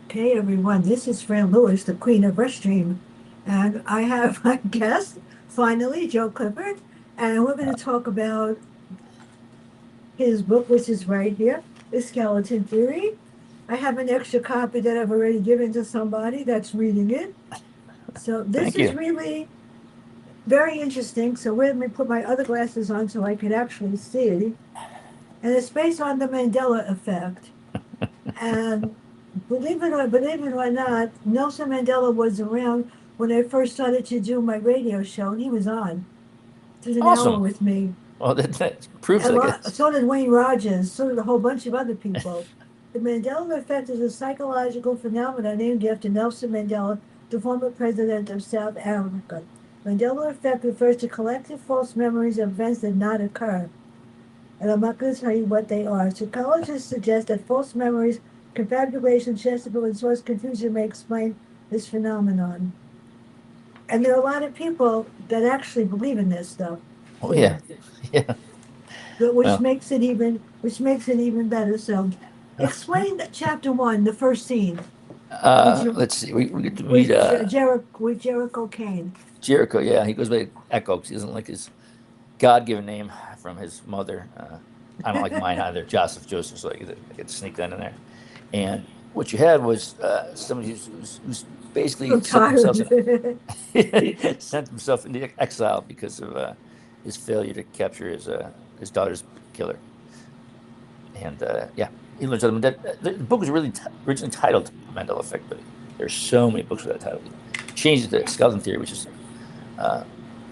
Okay, everyone, this is Fran Lewis, the Queen of Restream, and I have my guest, finally, Joe Clifford, and we're going to talk about his book, which is right here, The Skeleton Theory. I have an extra copy that I've already given to somebody that's reading it. So this Thank is you. really very interesting. So let me put my other glasses on so I can actually see. And it's based on the Mandela effect. And believe it or not, Nelson Mandela was around when I first started to do my radio show, and he was on. Did an hour Awesome. with me. Well, that proves, A I lot, guess. so did Wayne Rogers, so did a whole bunch of other people. The Mandela effect is a psychological phenomenon named after Nelson Mandela, the former president of South Africa. Mandela effect refers to collective false memories of events that did not occur. And I'm not going to tell you what they are. Psychologists suggest that false memories, confabulation, chanceable, and source confusion may explain this phenomenon. And there are a lot of people that actually believe in this stuff Oh, too, yeah. Yeah. which Well, makes it even better. So, explain chapter one, the first scene with your let's see. We get to meet with Jericho Kane. Jericho. Yeah, he goes by Echo because he doesn't like his God-given name from his mother. I don't like mine either, Joseph. So I get to sneak that in there. And what you had was somebody who's So basically tired. sent himself into exile because of his failure to capture his daughter's killer. And yeah, he learns how to the book was originally titled Mandela Effect, but there's so many books with that title. He changed it to Skeleton Theory, which is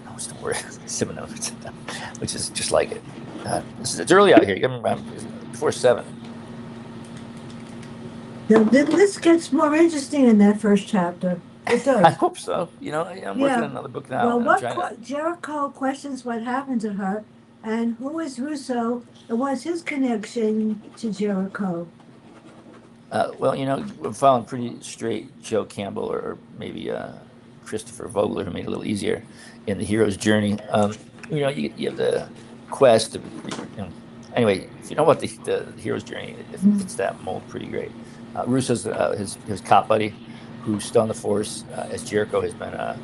what's the word? Synonym, which is just like it. It's early out here. You got to remember before seven. Now, this gets more interesting in that first chapter. It I does. hope so. I'm working Yeah. on another book now, Well, and I'm trying to. Jericho questions what happened to her, and who is Russo, and what's his connection to Jericho? Well, we're following pretty straight Joe Campbell or maybe Christopher Vogler, who made it a little easier in the hero's journey. You have the quest. Anyway, if you know about the hero's journey, it Mm. fits that mold pretty great. Russo's his cop buddy, who's still on the force, as Jericho has been uh,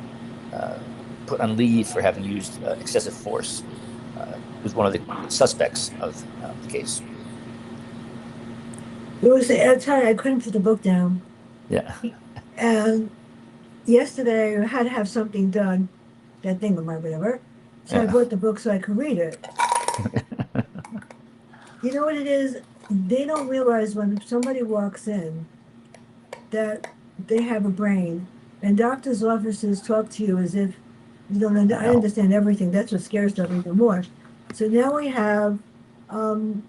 put on leave for having used excessive force. Was one of the suspects of the case. It was the time I couldn't put the book down, Yeah. and yesterday I had to have something done, that thing with my whatever. So I Yeah. bought the book so I could read it. You know what it is? They don't realize when somebody walks in that they have a brain, and doctors' offices talk to you as if you don't. I I know. understand everything. That's what scares them even more. So now we have um,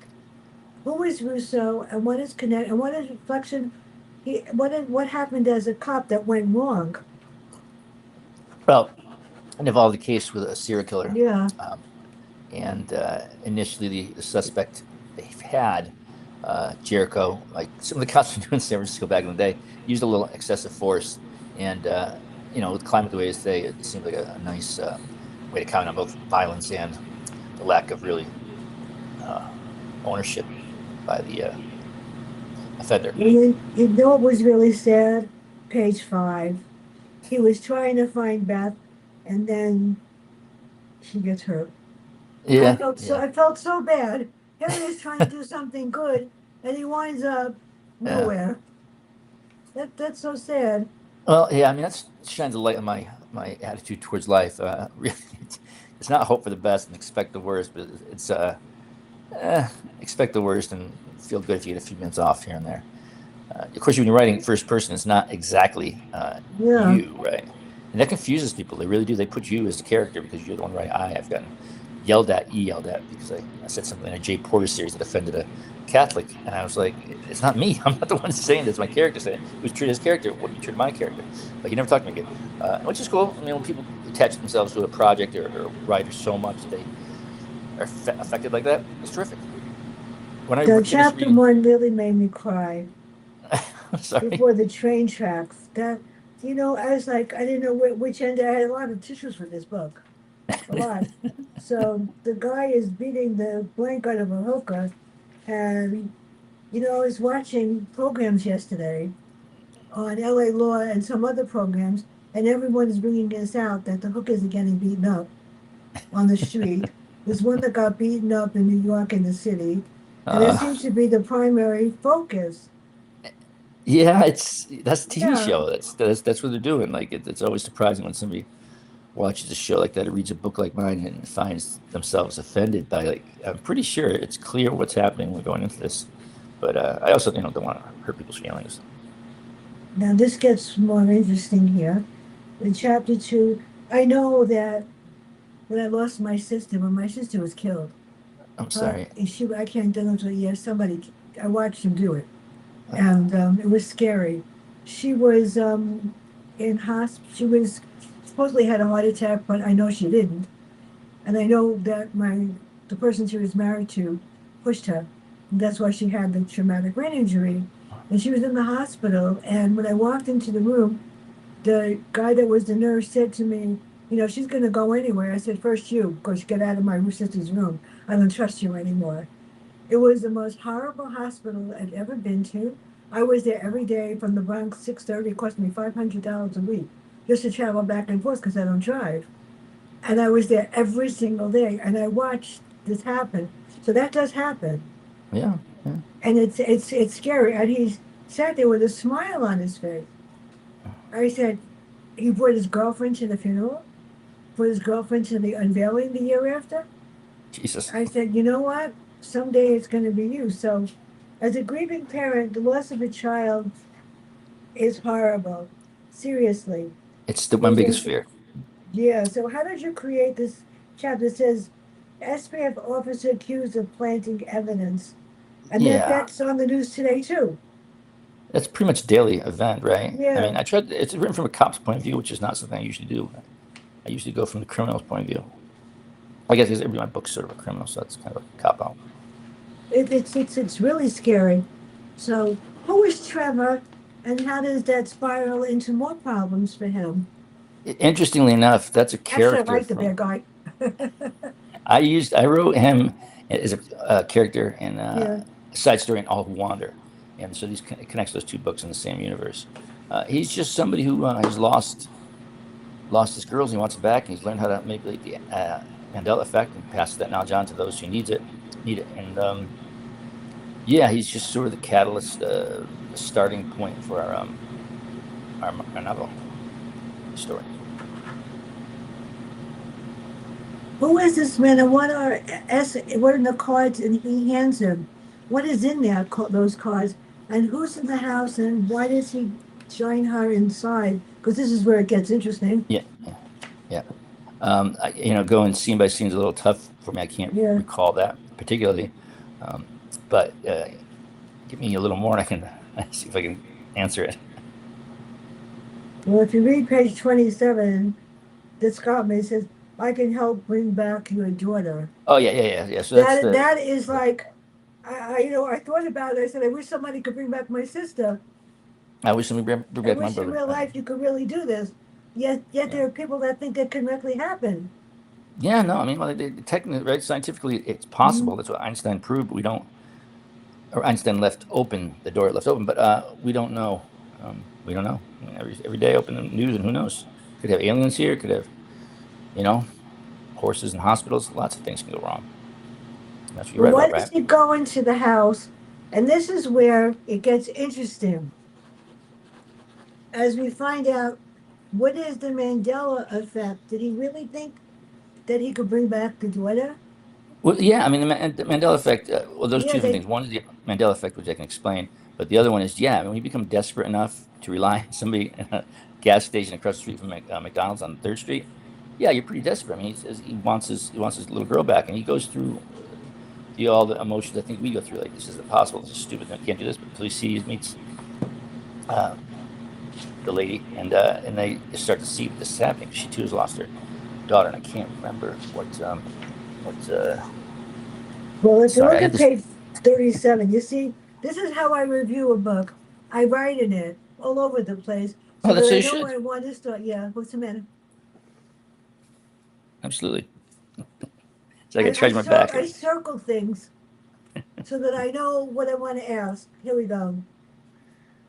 who is Russo, and what is connect, and what is reflection. What happened as a cop that went wrong? Well, and involved a case with a serial killer. Yeah, Um, and initially, the suspect they had, Jericho, like some of the cops were doing in San Francisco back in the day, used a little excessive force. And, with the climate the way it is today, it seemed like a nice way to comment on both violence and the lack of really uh, ownership by the offender. and then you know what was really sad? Page five. He was trying to find Beth, and then she gets hurt. Yeah, yeah, I felt so bad. Here he is trying to do something good, and he winds up yeah. nowhere. That's so sad. Well, yeah, I mean, that shines a light on my attitude towards life. Really, it's not hope for the best and expect the worst, but it's eh, expect the worst and feel good if you get a few minutes off here and there. Of course, when you're writing first person, it's not exactly Yeah. you, right? And that confuses people. They really do. They put you as the character because you're the one writing. I've gotten yelled at because I said something in a Jay Porter series that offended a Catholic, and I was like, it's not me. I'm not the one saying this. My character saying it. He was treated as character. What you treated my character? Like he never talked to me again, which is cool. I mean, when people attach themselves to a project or writer so much that they are affected like that, it's terrific. When I The finished chapter reading, one really made me cry I'm sorry. before the train tracks. I was like, I didn't know which end. I had a lot of tissues for this book, a lot. So the guy is beating the blank out of a hooker, and I was watching programs yesterday, on LA Law and some other programs, and everyone is bringing this out that the hookers are getting beaten up on the street. There's one that got beaten up in New York in the city, and it Uh, seems to be the primary focus. yeah, that's a TV Yeah, show. That's what they're doing. Like it's always surprising when somebody watches a show like that or reads a book like mine and finds themselves offended by like I'm pretty sure it's clear what's happening when going into this, but I also don't want to hurt people's feelings. now this gets more interesting here. In chapter two, I know that when I lost my sister, when my sister was killed, I'm sorry. I can't tell until somebody, I watched him do it, and it was scary. She was in hospital. She was supposedly had a heart attack, but I know she didn't. And I know that the person she was married to pushed her. And that's why she had the traumatic brain injury. And she was in the hospital. And when I walked into the room, the guy that was the nurse said to me, she's going to go anywhere. I said, first you, because get out of my sister's room. I don't trust you anymore. It was the most horrible hospital I'd ever been to. I was there every day from the Bronx, 6:30. It cost me $500 a week just to travel back and forth because I don't drive. And I was there every single day, and I watched this happen. So that does happen, Yeah, yeah. and it's scary. And he sat there with a smile on his face. I said he brought his girlfriend to the funeral, brought his girlfriend to the unveiling the year after. Jesus. I said, you know what? Someday it's going to be you. So, as a grieving parent, the loss of a child is horrible. Seriously. It's the one Goes biggest into fear. Yeah, so how did you create this chapter? It says SPF officer accused of planting evidence. And Yeah, that's on the news today too. that's pretty much a daily event, right? I Yeah. mean, I tried. It's written from a cop's point of view, which is not something I usually do. I usually go from the criminal's point of view. I guess because every my book's sort of a criminal, so that's kind of a cop out. It's really scary. So who is Trevor and how does that spiral into more problems for him? Interestingly enough, that's a Actually I character like the from bad guy. I wrote him as a character in Yeah. a side story in All Who Wander, and so these connects those two books in the same universe. He's just somebody who has lost his girls. And he wants them back, and he's learned how to manipulate the Mandela effect and passes that knowledge on to those who need it. And yeah, he's just sort of the catalyst, the starting point for our novel story. Who is this man and what are the cards and he hands him? What is in those cards? And who's in the house and why does he join her inside? Because this is where it gets interesting. Yeah, yeah, yeah. Going scene by scene is a little tough for me. I can't Yeah. recall that particularly, um, but give me a little more, and I can see if I can answer it. Well, if you read page 27, this comment says, I can help bring back your daughter. Oh yeah, yeah, yeah, yeah. So that's That is like, I thought about it. I said, I wish somebody could bring back my sister. I wish somebody bring I back my wish in brother. real life you could really do this. Yet Yeah, there are people that think it can really happen. yeah. No, I mean, well, technically, right? Scientifically, it's Mhm. possible. That's what Einstein proved. But we don't, or Einstein left open the door left open, but we don't know. We don't know. I mean, every day, open the news, and who knows? Could have aliens here. Could have, you know, horses in hospitals. Lots of things can go wrong. That's what you But read about, what does right? he go into the house? And this is where it gets interesting as we find out what is the Mandela effect. Did he really think that he could bring back the daughter? Well, yeah, I mean, the Mandela effect, well, those two Yeah, different they things. One is the Mandela effect, which I can explain, but the other one is, yeah, when you become desperate enough to rely on somebody in a gas station across the street from McDonald's on 3rd Street, yeah, you're pretty desperate. I mean, he says he wants his little girl back, and he goes through all the emotions I think we go through. Like, this is impossible. This is stupid. I can't do this. But until he sees, meets uh, the lady, and they start to see this is happening. She too has lost her daughter, and I can't remember what. Well, if you Sorry, I look had at this. page 37, you see, this is how I review a book. I write in it all over the place so Oh, that that's how I you know where should. I want to start. Yeah, what's the matter? Absolutely. It's like I I, charge my cir- back. I circle things so that I know what I want to ask. Here we go.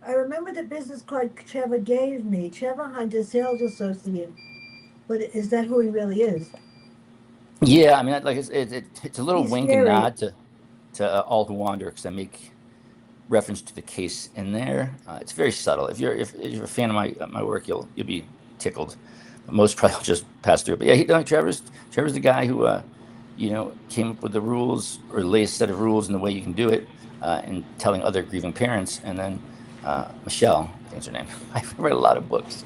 I remember the business card Trevor gave me, Trevor Hunter, sales associate. But is that who he really is? Yeah, I mean, like it's a little He's wink and scary. nod to All Who Wander because I make reference to the case in there. It's very subtle. If you're a fan of my work, you'll be tickled. But most probably will just pass through. But yeah, Trevor's the guy who came up with the rules or the latest set of rules and the way you can do it, and telling other grieving parents. And then Michelle, I think is her name. I've read a lot of books.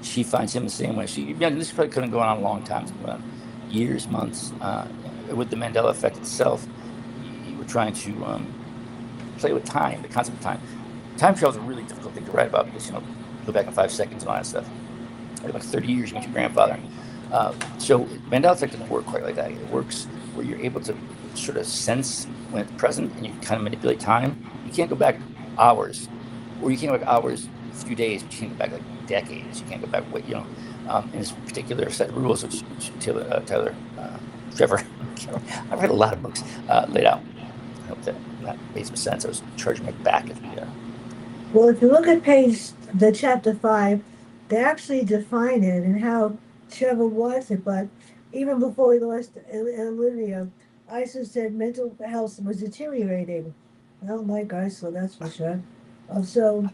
She finds him the same way. This probably couldn't go on a long time. It's going on years, months. With the Mandela effect itself, you were trying to play with time, the concept of time. Time travel is a really difficult thing to write about because go back in 5 seconds and all that stuff. Like 30 years, you met your grandfather. So Mandela effect doesn't work quite like that. It works where you're able to sort of sense when it's present and you kind of manipulate time. You can't go back hours, or you can't go back hours, a few days, but you can't go back like decades. You can't go back, in this particular set of rules, which Trevor, I've read a lot of books laid out. I hope that made some sense. I was charging my back at the. Well, if you look at the chapter 5, they actually define it and how Trevor was it. But even before we lost Olivia, Isa said mental health was deteriorating. I don't like Isa, that's for sure. So,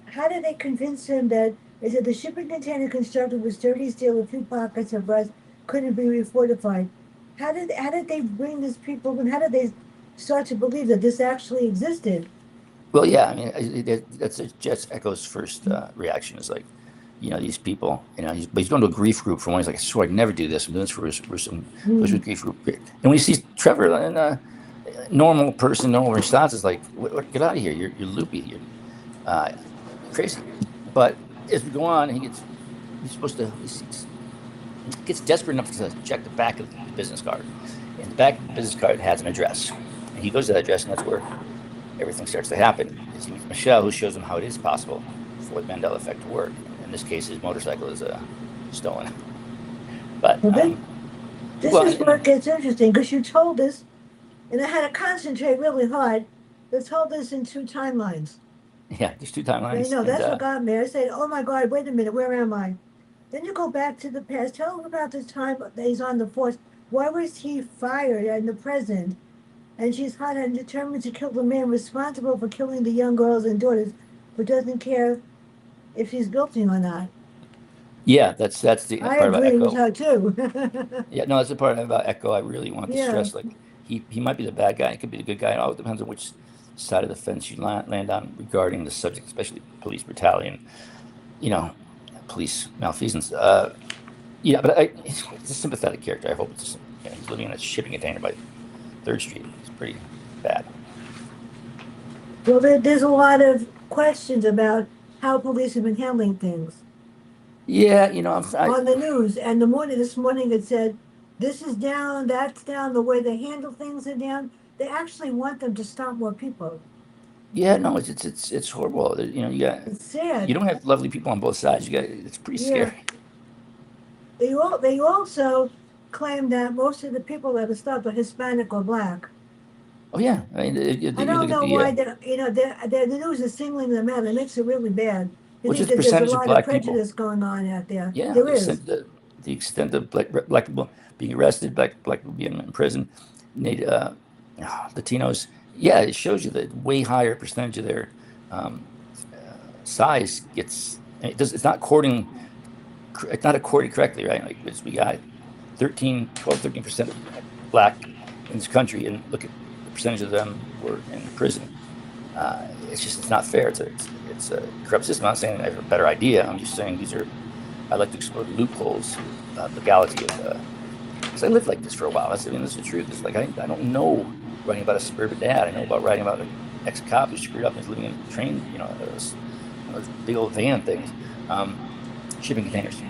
how did they convince him that? They said the shipping container constructed with sturdy steel with 2 pockets of rust couldn't be refortified. How did they bring these people and how did they start to believe that this actually existed? Well, yeah, I mean, that's just Echo's first reaction is like, these people, but he's going to a grief group for one. He's like, I swear I'd never do this. I'm doing this for some goes to a grief group. And when he sees Trevor and normal person, normal response is like, get out of here. You're loopy. You're crazy. But as we go on, he's supposed to, he gets desperate enough to check the back of the business card. And the back of the business card has an address. And he goes to that address, and that's where everything starts to happen. He meets Michelle, who shows him how it is possible for the Mandela effect to work. In this case, his motorcycle is stolen. But Well, this is where it gets interesting because you told us, and I had to concentrate really hard. You told us in 2 timelines. yeah, there's two I timelines, know and that's what got me. I said, "Oh my God, wait a minute, where am I?" Then you go back to the past. Tell him about the time that he's on the force. Why was he fired in the present? And she's hot and determined to kill the man responsible for killing the young girls and daughters, but doesn't care if he's guilty or not. yeah, that's the I part about agree with Echo. her too. Yeah, no, that's the part about Echo. I really want to Yeah. stress. Like he might be the bad guy. He could be the good guy. It all depends on which side of the fence you land on regarding the subject, especially police brutality and you know police malfeasance. Yeah, but it's a sympathetic character. I hope he's living in a shipping container by Third Street. It's pretty bad. Well, there's a lot of questions about how police have been handling things Yeah, on the news. And this morning it said, this is down, that's down, the way they handle things are down. They actually want them to stop more people. yeah, no, it's horrible. It's You sad. don't have lovely people on both sides. It's pretty Yeah. scary. They also claim that most of the people that are stopped are Hispanic or black. Oh yeah, I mean, I you don't look at know the why the news is singling them out. It makes it really bad. You what's think the that there's a percentage of lot of black people? prejudice going on out there. Yeah, There is. the extent of black people being arrested, black people being in prison, Native, Latinos. Yeah, it shows you that way higher percentage of their um, size gets. It's not according. It's not accorded correctly, right? Like we got 13% black in this country, and look at the percentage of them were in prison. It's not fair. It's a corrupt system. I'm not saying I have a better idea. I'm just saying I like to explore the loopholes, legality of. Because I lived like this for a while. This is the truth. It's like I don't know writing about a suburban dad. I know about writing about an ex-cop who screwed up and is living in a train, those big old van things, shipping containers.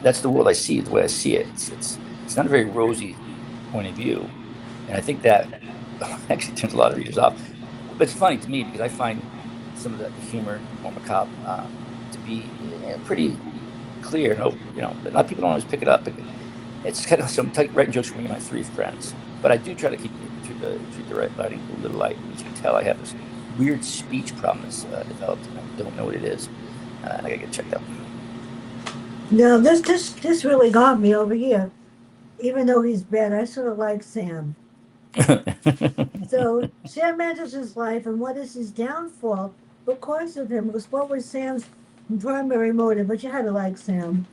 That's the world I see. The way I see it. It's not a very rosy point of view, and I think that actually turns a lot of readers off. But it's funny to me because I find some of the humor on macabre to be pretty clear. No, but not people don't always pick it up. It's kind of some writing jokes for me and my three friends. But I do try to treat the writing a little light. As you can tell, I have this weird speech problem that's developed. I don't know what it is. I gotta get checked out. No, this really got me over here. Even though he's bad, I sort of like Sam. So Sam enters his life, and what is his downfall? Because of him, was what was Sam's primary motive? But you had to like Sam.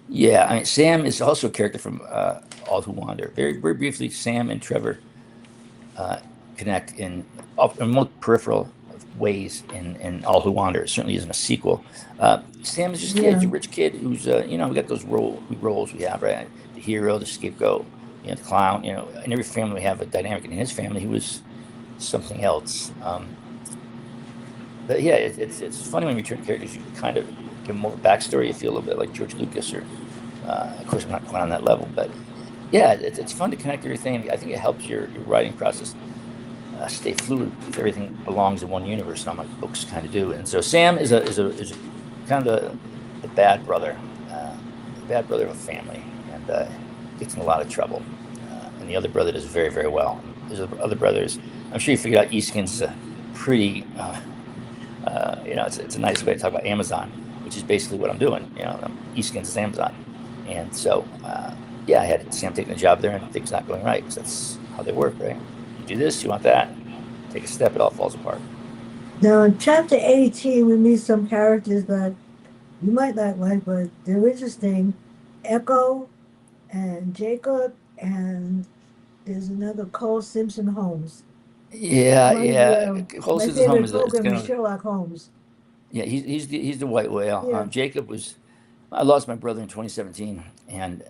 Yeah, I mean, Sam is also a character from All Who Wander. Very, very briefly, Sam and Trevor uh, connect in more peripheral ways in All Who Wander. It certainly isn't a sequel. Sam is just a kid. He's Yeah, a rich kid who's, we got those roles we have, right? The hero, the scapegoat, the clown. In every family we have a dynamic. And in his family, he was something else. But yeah, it's funny when you turn characters, you kind of give them more backstory. You feel a little bit like George Lucas, or of course, I'm not quite on that level, but yeah, it's fun to connect everything. I think it helps your writing process stay fluid if everything belongs in one universe. And all my books kind of do. And so Sam is a kind of the bad brother of a family, and gets in a lot of trouble. And the other brother does very, very well. There's other brothers. I'm sure you figured out Eastkin's pretty. It's a nice way to talk about Amazon, which is basically what I'm doing. Eastkin's is Amazon, and so yeah, I had Sam taking a job there, and things not going right because that's how they work, right? You do this, you want that, take a step, it all falls apart. now in chapter 18, we meet some characters that you might not like, but they're interesting. Echo and Jacob, and there's another Cole Simpson Holmes. Yeah, Reminds me yeah. of my Hols's home favorite is it's program kind is of Sherlock Holmes. yeah. He's the white whale. Yeah, Jacob was. I lost my brother in 2017, and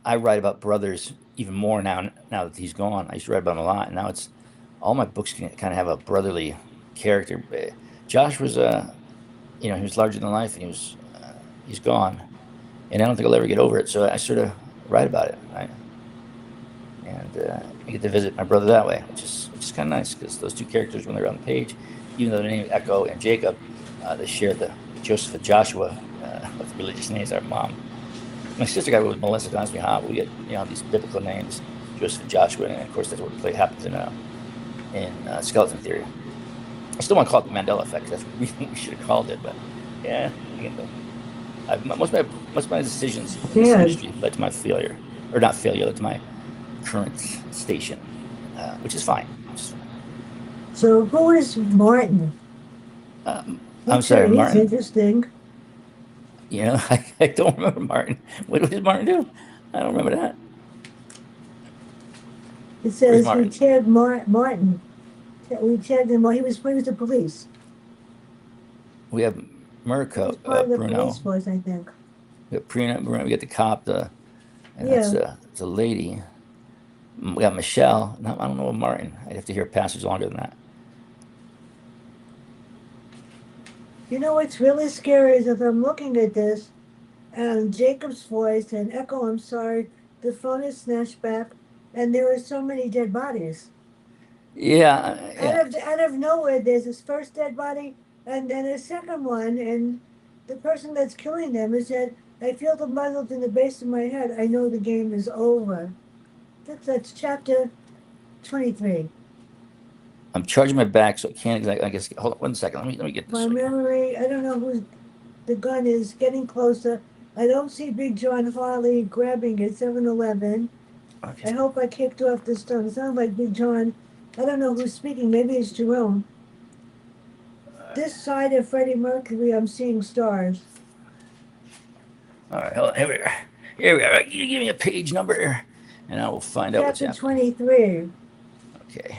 I write about brothers even more now. Now that he's gone, I used to write about him a lot, and now it's all my books can kind of have a brotherly character. Josh was he was larger than life, and he's gone, and I don't think I'll ever get over it. So I sort of write about it, right? And I get to visit my brother that way, which is kind of nice because those two characters, when they're on the page, even though their name is Echo and Jacob, they share the Joseph and Joshua with religious names. Our mom, my sister got with Melissa Donsby Hop. We get these biblical names, Joseph and Joshua, and of course that's what play happens in Skeleton Theory. I still want to call it the Mandela Effect. That's what we should have called it, but yeah, most of my decisions in this yeah. industry led to my failure, or not failure, led to my current station, which is fine. So who is Martin? I'm sorry, He's Martin. interesting. I don't remember Martin. What does Martin do? I don't remember that. It Where's says we Martin? tagged Martin. We tagged him while he was the police. We have He was Mirko, part of the police Bruno. force, I think. We have Bruno. We got the cop, and that's Yeah. it's a lady. We got Michelle. No, I don't know Martin. I'd have to hear a passage longer than that. You know what's really scary is if I'm looking at this and Jacob's voice and Echo, I'm sorry, the phone is snatched back, and there are so many dead bodies. Yeah, yeah. Out of nowhere, there's this first dead body, and then a second one, and the person that's killing them is said, "I feel the muzzles in the base of my head. I know the game is over." That's chapter 23. I'm charging my back, so I can't exactly. I guess. Hold on 1 second. Let me get this My straight. memory, I don't know who the gun is getting closer. I don't see Big John Harley grabbing at 7-Eleven. I Okay. hope I kicked off the stone. It sounds like Big John. I don't know who's speaking. Maybe it's Jerome. This side of Freddie Mercury, I'm seeing stars. All right. Hold on. Here we are. Here we are. You give me a page number, and I will find out what's Chapter happening. 23. Okay.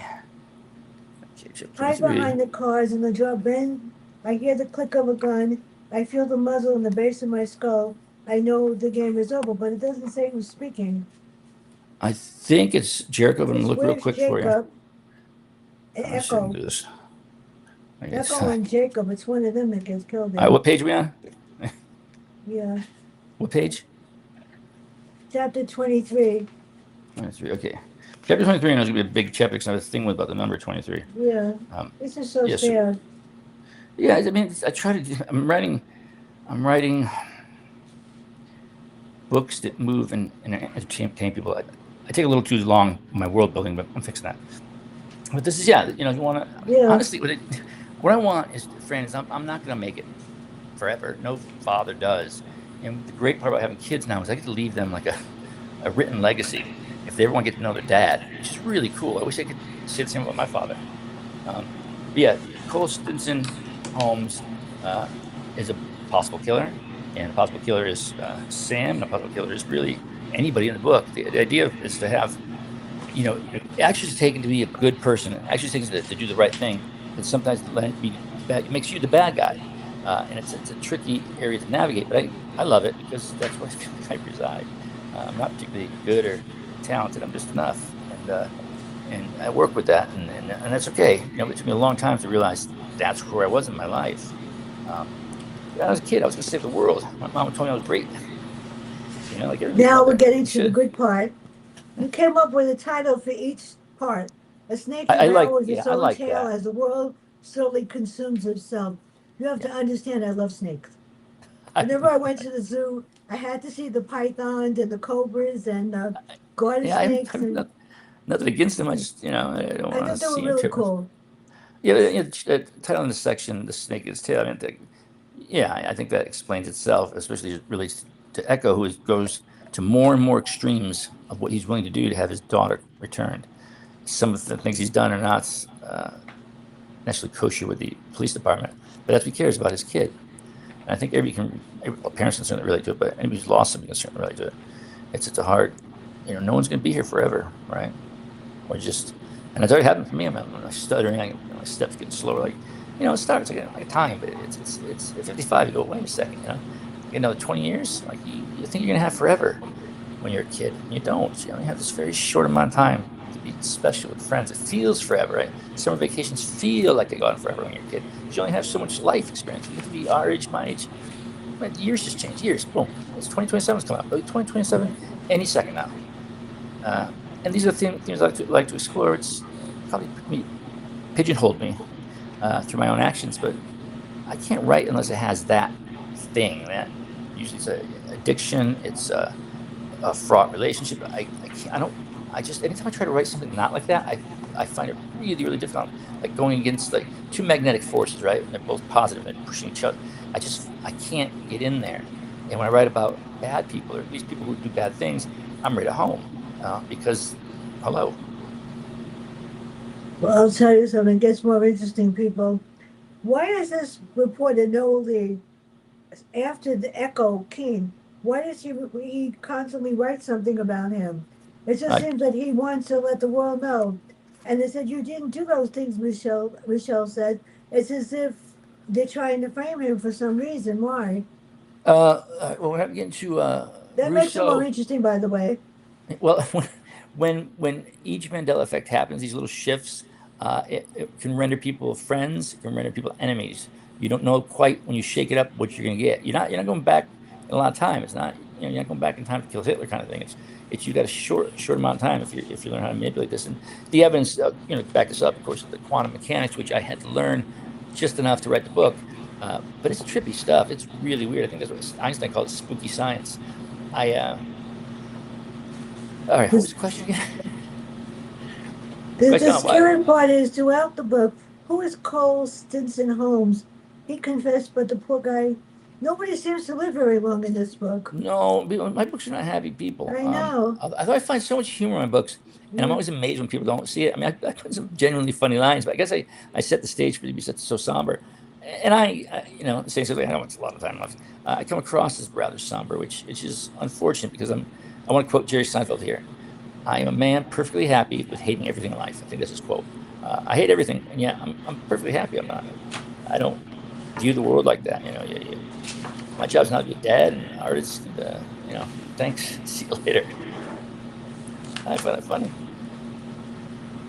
Okay. Chapter Hide 23. behind the cars in the drop bin. I hear the click of a gun. I feel the muzzle in the base of my skull. I know the game is over, but it doesn't say who's speaking. I think it's Jericho. I'm gonna It's look real where's quick for you. Jacob? Let's see if I can Echo. do this. I guess. Echo and Jacob. It's one of them that gets killed All right. there. What page are we on? Yeah. What page? Chapter 23. 23. Okay. Chapter 23 is going to be a big chapter because I have a thing about the number 23. Yeah. Um, This is so yes. sad. Yeah. I mean, I try to. I'm writing books that move and entertain people. I take a little too long in my world building, but I'm fixing that. But this is, yeah, you want to Yeah. honestly, What I want is, friends, I'm not going to make it forever. No father does. And the great part about having kids now is I get to leave them like a written legacy if they ever want to get to know their dad, which is really cool. I wish I could say the same about my father. But yeah, Cole Stinson Holmes is a possible killer, and a possible killer is Sam, and a possible killer is really anybody in the book. The idea is to have, actions taken to be a good person, actions taken to do the right thing, and sometimes it makes you the bad guy. And it's a tricky area to navigate, but I love it because that's where I feel like I reside. I'm not particularly good or talented. I'm just enough, and I work with that, and that's okay. It took me a long time to realize that's where I was in my life. Um, when I was a kid, I was going to save the world. My mom told me I was great. Like every Now we're mother, getting you to the should. good part. You came up with a title for each part. A snake I like, devours yeah, its I own like tail that. as the world slowly consumes itself. You have to Yeah, understand I love snakes. I, Whenever I went to the zoo, I had to see the pythons and the cobras and garter yeah, snakes, I'm and nothing against them. I just, I don't I want to thought they were see them really too much. cool. Yeah, the title in this section, "The Snake Eats Tail." I mean, yeah, I think that explains itself, especially as it relates to Echo, goes to more and more extremes of what he's willing to do to have his daughter returned. Some of the things he's done are not necessarily kosher with the police department, but that's what he cares about his kid. And I think parents can certainly relate to it, but anybody who's lost something can certainly relate to it. It's a hard, no one's going to be here forever, right? Or just, and it's already happened for me. I'm stuttering. My steps getting slower. Like, it starts like a time, but it's at 55. You go, wait a second, another 20 years. Like you think you're gonna have forever when you're a kid, and you don't. You only have this very short amount of time to be special with friends. It feels forever, right? Summer vacations feel like they go on forever when you're a kid because you only have so much life experience. You get to be our age, my age. But years just change. Years, boom. It's 2027 is coming up. 2027, any second now. Uh, and these are things I like to explore. It's probably pigeonholed me through my own actions, but I can't write unless it has that thing. That usually it's a addiction. It's a fraught relationship. I can't. I don't. I just anytime I try to write something not like that, I find it really really difficult. Like going against like two magnetic forces, right? And they're both positive and pushing each other. I can't get in there. And when I write about bad people or at least people who do bad things, I'm right at home because hello. Well, I'll tell you something. It gets more interesting, people. Why is this reporter Noel Lee after the Echo King? Why does he constantly write something about him? It just I, seems that he wants to let the world know. And they said you didn't do those things, Michelle. Michelle said it's as if they're trying to frame him for some reason. Why? well, we're not getting to That makes it more Russo. interesting, by the way. Well, when each Mandela effect happens, these little shifts, it can render people friends, it can render people enemies. You don't know quite when you shake it up what you're going to get. You're not going back in a lot of time. It's not you're not going back in time to kill Hitler kind of thing. It's you got a short amount of time if you learn how to manipulate this. And the evidence, to back this up, of course, the quantum mechanics, which I had to learn just enough to write the book. But it's trippy stuff. It's really weird. I think that's what Einstein called it spooky science. I All right, what was This the question again? the, Question the on what? scary part is throughout the book, who is Cole Stinson Holmes? He confessed, but the poor guy, nobody seems to live very long in this book. No, my books are not happy people. I know. I find so much humor in my books, and I'm Yeah. always amazed when people don't see it. I mean, I put some genuinely funny lines, but I guess I set the stage for it to be so somber. And saying something I don't want a lot of time left. I come across as rather somber, which is unfortunate because I want to quote Jerry Seinfeld here. I am a man perfectly happy with hating everything in life. I think that's his quote. I hate everything, and yet I'm perfectly happy. I don't view the world like that. My job's not to be a dad and an artist. And, thanks. See you later. I find that funny.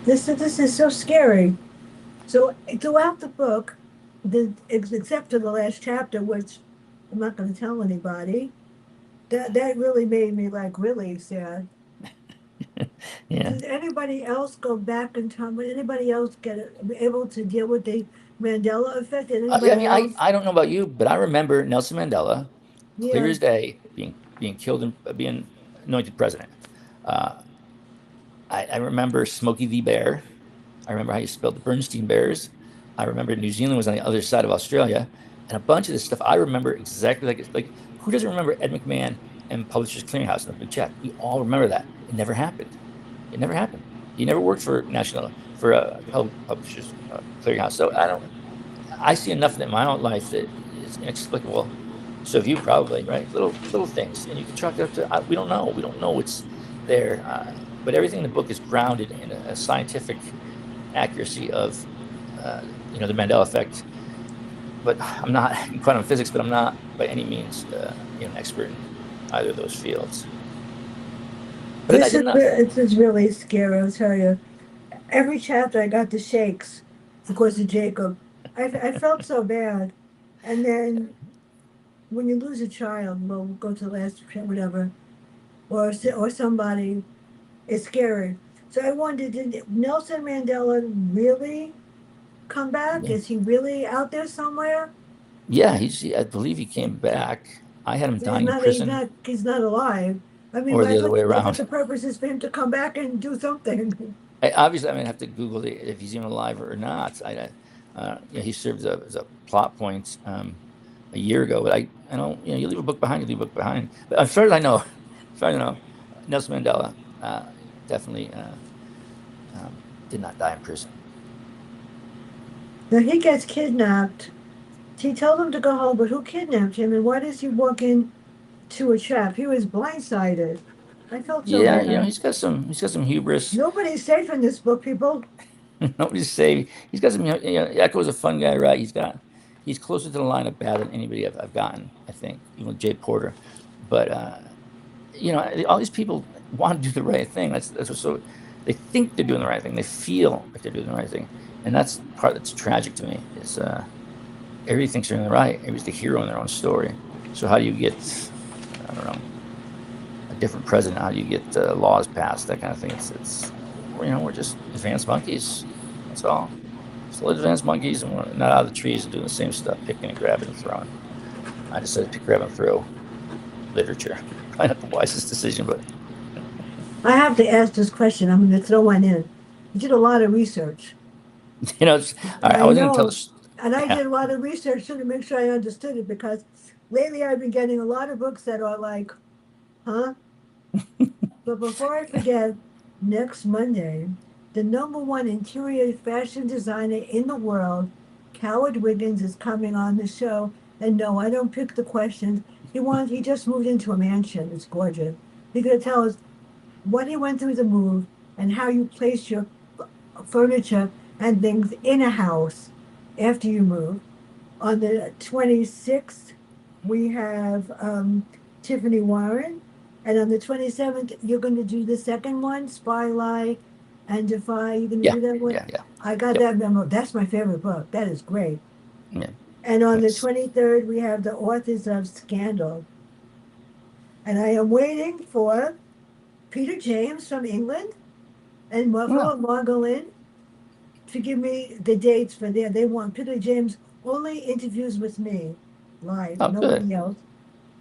This is so scary. So throughout the book, except for the last chapter, which I'm not going to tell anybody, that really made me like really sad. Yeah. Did anybody else go back in time? Would anybody else able to deal with the Mandela effect? Did I anybody mean, else? I don't know about you, but I remember Nelson Mandela, clear Yeah. as day, being killed and being anointed president. Uh, I remember Smokey the Bear. I remember how you spelled the Bernstein Bears. I remember New Zealand was on the other side of Australia, and a bunch of this stuff I remember exactly like who doesn't remember Ed McMahon and Publishers Clearinghouse and the Big Check? We all remember that. It never happened. It never happened. He never worked for Publishers Clearinghouse. So I see enough in my own life that is inexplicable. So have you probably, right? Little things, and you can chalk it up to we don't know. We don't know what's there, but everything in the book is grounded in a scientific accuracy of the Mandela effect. But I'm not in quantum physics, but I'm not by any means an expert in either of those fields. But This is really scary, I'll tell you. Every chapter I got the shakes because of Jacob. I felt so bad. And then when you lose a child, we'll go to the last whatever, or somebody, it's scary. So I wondered, did Nelson Mandela really come back? Yeah. Is he really out there somewhere? Yeah, I believe he came back. I had him dying in prison. He's not alive. I mean, or the other way I thought around. the purpose is for him to come back and do something. Obviously, I'm gonna have to Google if he's even alive or not. He served as a plot point a year ago, but I don't. You leave a book behind, you leave a book behind. But as far as I know, Nelson Mandela definitely did not die in prison. Now he gets kidnapped. He told him to go home, but who kidnapped him? And why does he walk into a trap? He was blindsided. I felt so Yeah, bad. he's got some hubris. Nobody's safe in this book, people. Nobody's safe. He's got some. Echo's a fun guy, right? He's closer to the line of bad than anybody I've gotten. I think, even with Jay Porter, but all these people want to do the right thing. That's what's so. They think they're doing the right thing. They feel like they're doing the right thing, and that's the part that's tragic to me. Is everybody thinks they're in the right. Everybody's the hero in their own story. So how do you get, I don't know, a different president? How do you get laws passed? That kind of thing. It's we're just advanced monkeys. That's all. Still advanced monkeys, and we're not out of the trees and doing the same stuff, picking and grabbing and throwing. I decided to pick, grab, and throw literature. Probably not the wisest decision, but I have to ask this question. I'm going to throw one in. You did a lot of research. all right. I was going to tell this. And I did a lot of research to make sure I understood it, because lately I've been getting a lot of books that are like, huh? But before I forget, next Monday, the #1 interior fashion designer in the world, Howard Wiggins, is coming on the show. And no, I don't pick the questions. He just moved into a mansion. It's gorgeous. He's going to tell us what he went through the move and how you place your furniture and things in a house after you move. On the 26th, we have Tiffany Warren. And on the 27th, you're going to do the second one, Spy Lie and Defy. You're going to do that one? Yeah. I got that memo. That's my favorite book. That is great. Yeah. And on the 23rd, we have the authors of Scandal. And I am waiting for Peter James from England and Margolin to give me the dates for there. They want Peter James only interviews with me live, nobody else.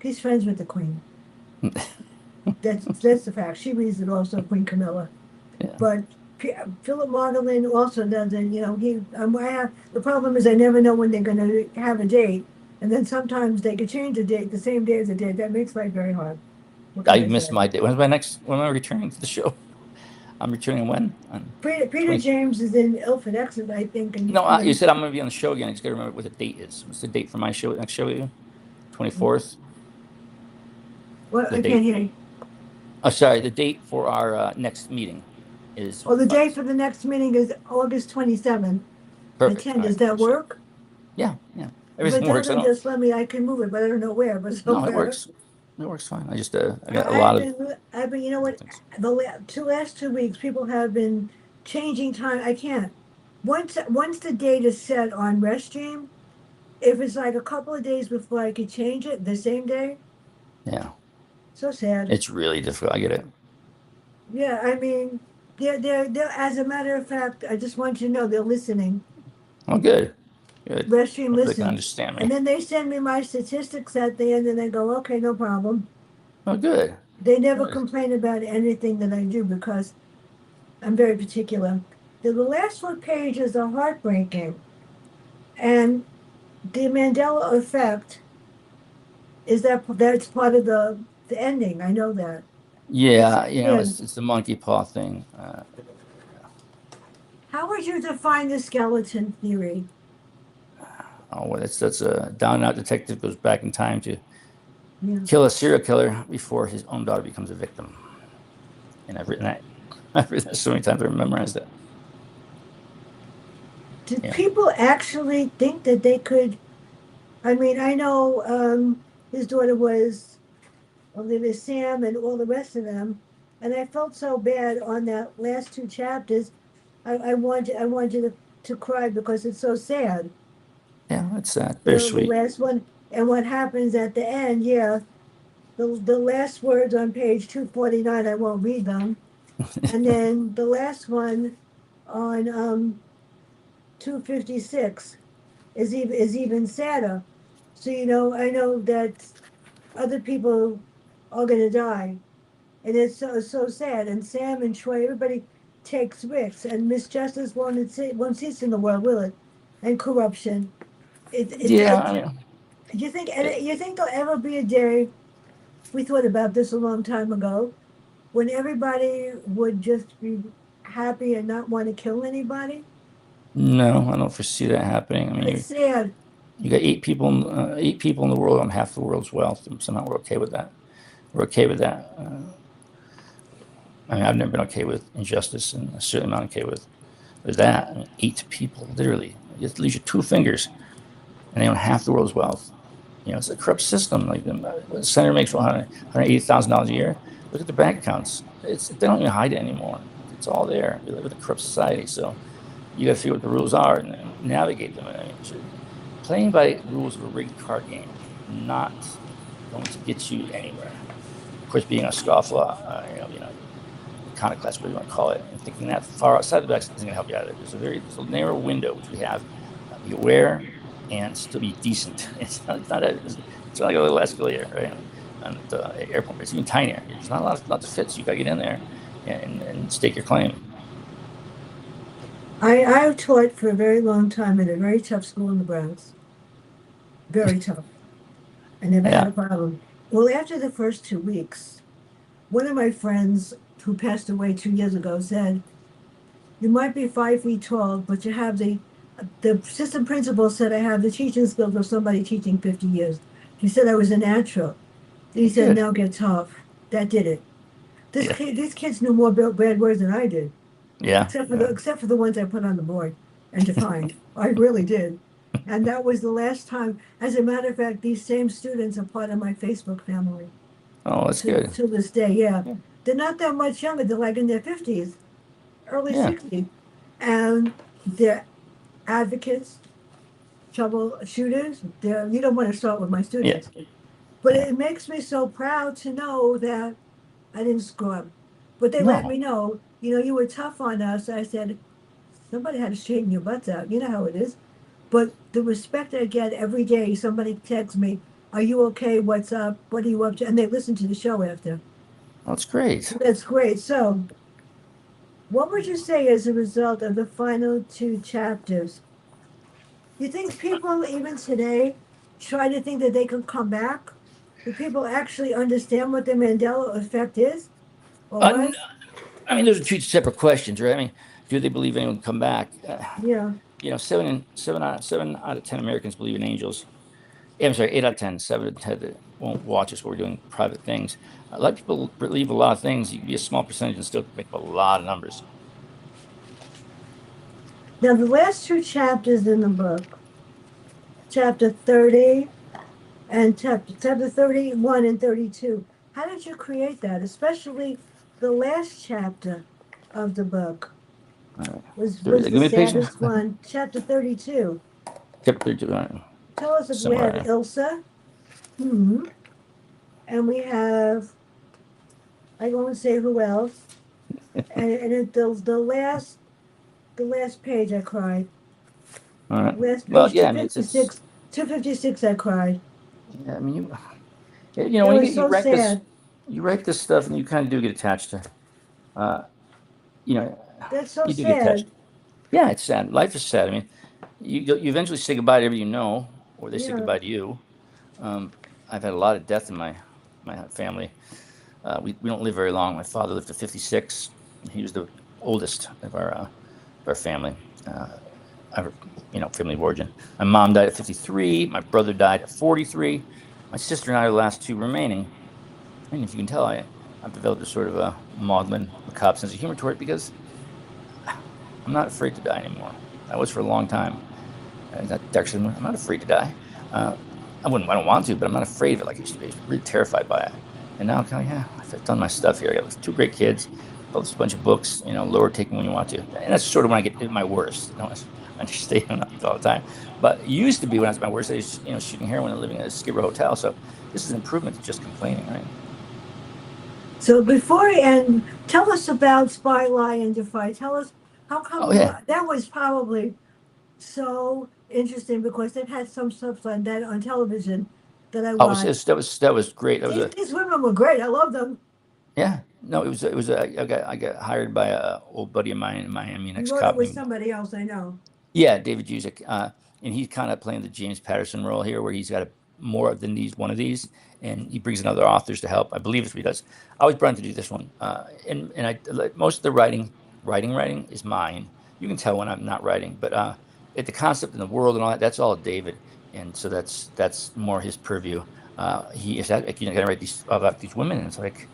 He's friends with the Queen. That's the fact. She reads it also, Queen Camilla. Yeah. But Philip Margolin also does it. The problem is I never know when they're going to have a date, and then sometimes they could change the date the same day as the date. That makes life very hard. I missed my date. When am I returning to the show? I'm returning when? Peter James is in Ilford, Exeter, I think. You said I'm going to be on the show again. I just got to remember what the date is. What's the date for my show? Next show with you? 24th. What? I can't hear you. Oh, sorry. The date for our next meeting is. The date for the next meeting is August 27th. Perfect. 10. Does that work? Yeah. Everything works. Just let me. I can move it, but I don't know where. But no, it works. It works fine. I just I got a lot of. I've been. You know what? The last 2 weeks, people have been changing time. I can't. Once the date is set on Restream, if it's like a couple of days before I could change it, the same day. Yeah. So sad. It's really difficult. I get it. Yeah, I mean, they're. As a matter of fact, I just want you to know they're listening. Oh, good. Good. Restream listens. They can understand me. And then they send me my statistics at the end, and they go, "Okay, no problem." Oh, good. They never complain about anything that I do because I'm very particular. The last 4 pages are heartbreaking. And the Mandela effect that's part of the ending. I know that. It's Yeah, you know, yeah. it's the monkey paw thing. How would you define the skeleton theory? Oh, well, that's a down and out detective goes back in time to Yeah. kill a serial killer before his own daughter becomes a victim. And I've written that. I've written that so many times I memorized it. Did Yeah. people actually think that they could? I mean, I know his daughter was Olivia Sam and all the rest of them, and I felt so bad on that last two chapters. I want you to cry because it's so sad. Yeah, it's The bittersweet. last one and what happens at the end, yeah. The last words on page 249, I won't read them. And then the last one on 256 is even sadder. So I know that other people are gonna die, and it's so sad. And Sam and Troy, everybody takes risks, and misjustice won't cease in the world, will it? And corruption. Yeah, I mean, You think there'll ever be a day? We thought about this a long time ago when everybody would just be happy and not want to kill anybody. no, I don't foresee that happening. I mean, It's sad. you got eight people in the world on half the world's wealth, and somehow we're okay with that. We're okay with that. I mean, I've never been okay with injustice, and I'm certainly not okay with that. I mean, eight people, literally, you have to lose your two fingers, and they own half the world's wealth. You know, it's a corrupt system. Like the senator makes $180,000 a year. Look at the bank accounts. They don't even hide it anymore. It's all there. We live in a corrupt society, so you got to figure what the rules are and navigate them. I mean, playing by rules of a rigged card game, not going to get you anywhere. Of course, being a scofflaw, iconoclast, whatever you want to call it, and thinking that far outside the box isn't going to help you out of it. There's a narrow window which we have. Be aware and still be decent. It's not like a little escalator, right? On the airport, but it's even tinier. There's not a lot to fit, so you got to get in there and stake your claim. I taught for a very long time in a very tough school in the Bronx. Very tough. I never had Yeah, a problem. Well, after the first 2 weeks, one of my friends who passed away 2 years ago said, "You might be 5 feet tall, but you have the assistant principal said I have the teaching skills of somebody teaching 50 years. He said I was a natural. He said, good. now get tough. That did it. Yeah, These kids knew more bad words than I did, yeah, yeah. except for the ones I put on the board and defined. I really did. And that was the last time. As a matter of fact, these same students are part of my Facebook family Oh, that's good. to this day. Yeah. Yeah, They're not that much younger. They're like in their 50s, early yeah, 60s. And they're advocates, troubleshooters. You don't want to start with my yeah, students. But yeah. it makes me so proud to know that I didn't screw up. But they let No, me know, you were tough on us. I said, somebody had to straighten your butts out. You know how it is. But the respect I get every day, somebody texts me, are you okay? What's up? What are you up to? And they listen to the show after. that's great. That's great. So, what would you say as a result of the final two chapters? You think people, even today, try to think that they can come back? Do people actually understand what the Mandela effect is or Uh, was? I mean, those are two separate questions, right? I mean, do they believe anyone can come back? Yeah. Seven out of 10 Americans believe in angels. Yeah, I'm sorry, 8 out of 10. 7 out of 10 that won't watch us while we're doing private things. A lot of people believe a lot of things. You can be a small percentage and still make up a lot of numbers. Now, the last two chapters in the book, chapter 30 and chapter 31 and 32, how did you create that? Especially the last chapter of the book All right. was Give the me a page. saddest one. Chapter 32. Chapter 32. All right. Tell us if we have Somewhere. Ilsa. Hmm. And we have, I won't say who else. And the last page I cried. All right. Last Well, page yeah, I mean, it's 256 I cried. yeah, I mean, It when was you so write this, sad. you write this stuff and you kind of do get attached to, uh, you know, That's so you do get sad. attached. Yeah, it's sad. Life is sad. I mean, you eventually say goodbye to everybody you know, or they say Yeah. goodbye to you. I've had a lot of death in my family. We don't live very long. My father lived to 56. He was the oldest of our family. Uh, our, family of origin. My mom died at 53. My brother died at 43. My sister and I are the last two remaining. And if you can tell, I've developed a sort of a maudlin, macabre sense of humor toward it because I'm not afraid to die anymore. I was for a long time. Actually, I'm not afraid to die. Uh, I don't want to, but I'm not afraid of it like I used to be. I was really terrified by it. And now I'm kind of, yeah, I've done my stuff here. I got two great kids, published a bunch of books, lower taking when you want to. And that's sort of when I get at my worst. I understand all the time. But it used to be when I was at my worst, I was, shooting heroin and living in a Skid Row hotel. So this is an improvement to just complaining, right? So before we end, tell us about Spy, Lie, and Defy. Tell us how come Oh, yeah. that was probably so interesting because they've had some stuff on that on television that I Oh, watched. that was great. That was These women were great. I love them. yeah. No, I got hired by a old buddy of mine in Miami, an You wrote it ex-cop with named somebody else, I know. Yeah, David Juzik, and he's kind of playing the James Patterson role here, where he's got more than one of these, and he brings in other authors to help. I believe it's what he does. I always brought him to do this one, and like, most of the writing is mine. You can tell when I'm not writing, but the concept and the world and all that, that's all David, and so that's more his purview. He is that like, gonna write these about these women, and it's like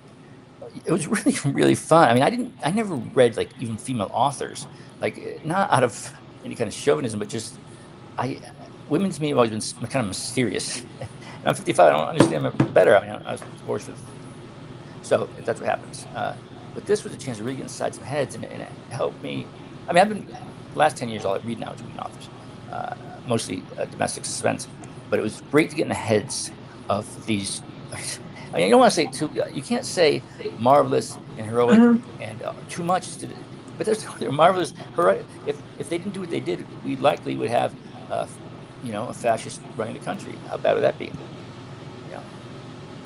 it was really really fun. I mean, I never read like even female authors, like not out of any kind of chauvinism, but just I women to me have always been kind of mysterious. And I'm 55. I don't understand them better. I mean, I was divorced with, so that's what happens. But this was a chance to really get inside some heads, and it helped me. I mean, I've been the last 10 years all I read now is women authors, uh, mostly domestic suspense. But it was great to get in the heads of these. I mean, you don't want to say too. You can't say marvelous and heroic Uh-huh. and too much. But they're marvelous. Heroic. If they didn't do what they did, we likely would have, uh, a fascist running the country. How bad would that be? Yeah.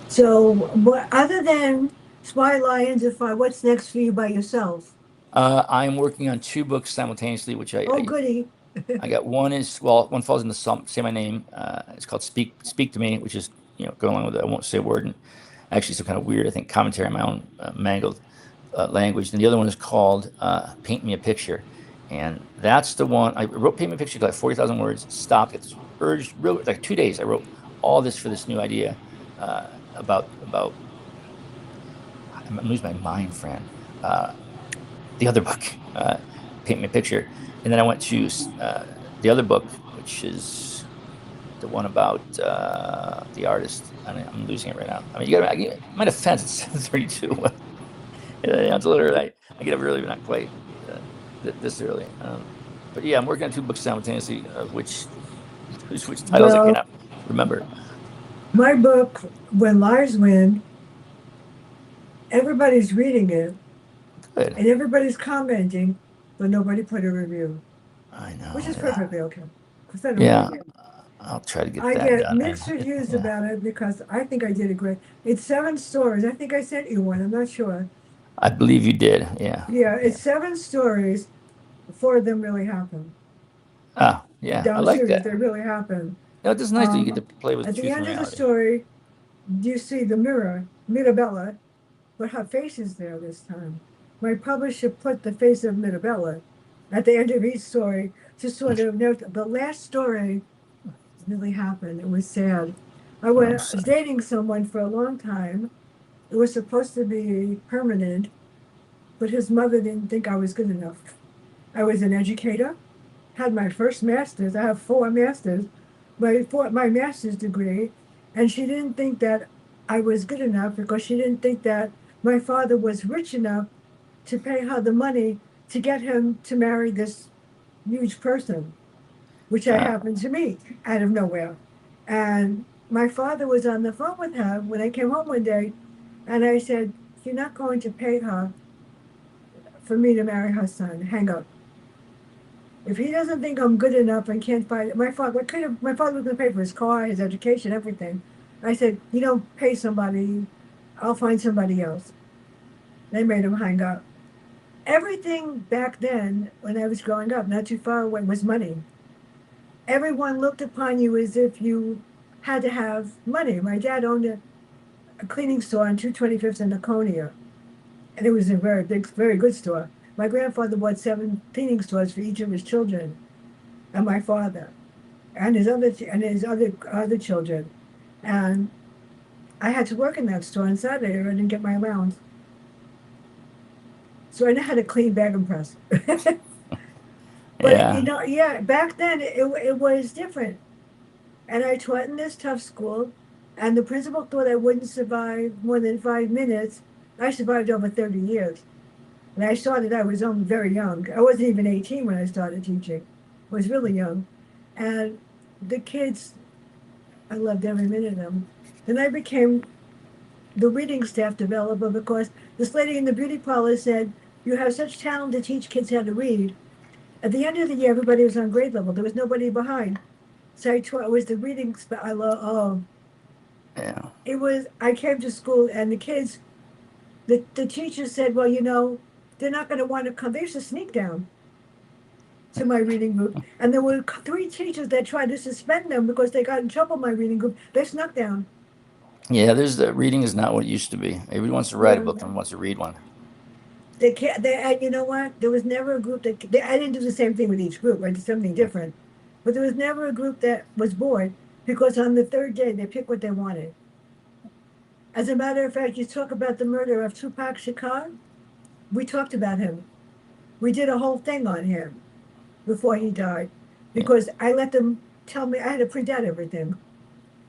So, what other than Spy, Lie, and Defy, what's next for you by yourself? I'm working on two books simultaneously, which Oh, goody. I got one is well, one falls in the say my name. It's called Speak to Me, which is going along with it. I won't say a word, and actually some kind of weird, I think, commentary on my own mangled language. And the other one is called Paint Me a Picture, and that's the one I wrote. Paint Me a Picture, like 40,000 words. Stopped. It's urged. Real like 2 days. I wrote all this for this new idea about. I'm losing my mind, Fran. Uh, the other book, Paint Me a Picture, and then I went to the other book, which is the one about the artist. I'm losing it right now. I mean, my defense, it's 7:32. It's a little early. I get up early, but not quite this early. But yeah, I'm working on two books simultaneously, which titles I Well, cannot remember. my book, When Liars Win, everybody's reading it Good. and everybody's commenting, but nobody put a review, I know. which is Yeah. perfectly okay. Because I don't really Yeah. care. I'll try to get I that get done. mixed reviews Yeah. about it because I think I did a great. It's 7 stories. I think I sent you one. I'm not sure. I believe you did. Yeah. Yeah, Yeah. it's 7 stories. 4 of them really happen. Ah, yeah. I I'm like serious. that. They really happen. No, it's nice that you get to play with At the truth and end of the reality. story, you see the mirror, Mirabella, but her face is there this time. My publisher put the face of Mirabella at the end of each story to sort of note the last story really happened. It was sad. I I'm was sorry. dating someone for a long time. It was supposed to be permanent, but his mother didn't think I was good enough. I was an educator, had my first master's. I have 4 masters, my master's degree, and she didn't think that I was good enough because she didn't think that my father was rich enough to pay her the money to get him to marry this huge person, which I Uh, happened to meet out of nowhere. And my father was on the phone with her when I came home one day, and I said, "You're not going to pay her for me to marry her son. Hang up. If he doesn't think I'm good enough and can't find my father was going to pay for his car, his education, everything. I said, you don't pay somebody, I'll find somebody else. They made him hang up. Everything back then, when I was growing up, not too far away, was money. everyone looked upon you as if you had to have money. My dad owned a cleaning store on 225th and Laconia, and it was a very big, very good store. My grandfather bought 7 cleaning stores for each of his children, and my father, and his other children, and I had to work in that store on Saturday or I didn't get my allowance. So I know how to clean bag and press. But Yeah. yeah, back then it was different. And I taught in this tough school, and the principal thought I wouldn't survive more than 5 minutes. I survived over 30 years. And I was only very young. I wasn't even 18 when I started teaching. I was really young. And the kids, I loved every minute of them. Then I became the reading staff developer because this lady in the beauty parlor said, "You have such talent to teach kids how to read." At the end of the year, everybody was on grade level. There was nobody behind. So I taught, it was the reading, I love, oh, Yeah. it was, I came to school and the kids, the teacher said, well, they're not going to want to come. They used to sneak down to my reading group. And there were 3 teachers that tried to suspend them because they got in trouble in my reading group. They snuck down. Yeah, there's the reading is not what it used to be. Everybody wants to write a Yeah. book and wants to read one. They can't, and you know what? There was never a group I didn't do the same thing with each group. I did something different. But there was never a group that was bored because on the 3rd day, they picked what they wanted. As a matter of fact, you talk about the murder of Tupac Shakur. We talked about him. We did a whole thing on him before he died Yeah. because I let them tell me, I had to print out everything.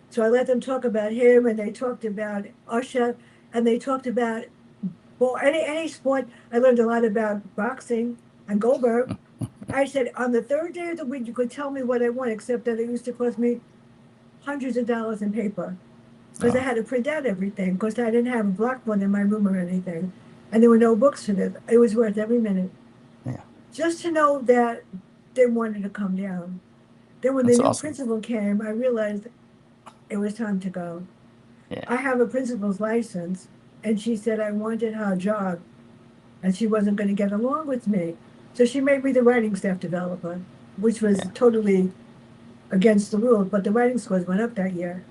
So I let them talk about him, and they talked about Usher, and they talked about, well, any sport. I learned a lot about boxing and Goldberg. I said, on the 3rd day of the week, you could tell me what I want, except that it used to cost me hundreds of dollars in paper because I Oh, had to print out everything because I didn't have a blackboard in my room or anything. And there were no books for this. It was worth every minute. yeah. Just to know that they wanted to come down. Then when the That's new awesome. principal came, I realized it was time to go. Yeah. I have a principal's license, and she said I wanted her job, and she wasn't going to get along with me. So she made me the writing staff developer, which was Yeah. totally against the rules, but the writing scores went up that year.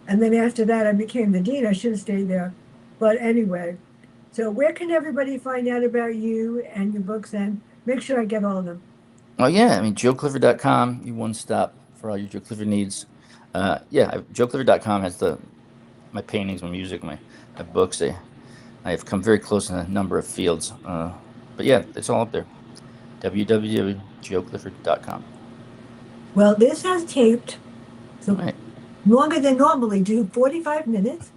And then after that, I became the dean. I should have stayed there. But anyway, so where can everybody find out about you and your books? And make sure I get all of them. Oh yeah, I mean joeclifford.com, you one stop for all your Joe Clifford needs. Yeah, joeclifford.com has my paintings, my music, my books. I have come very close in a number of fields. But yeah, it's all up there. www.joeclifford.com. Well, this has taped All so right. longer than normally do 45 minutes.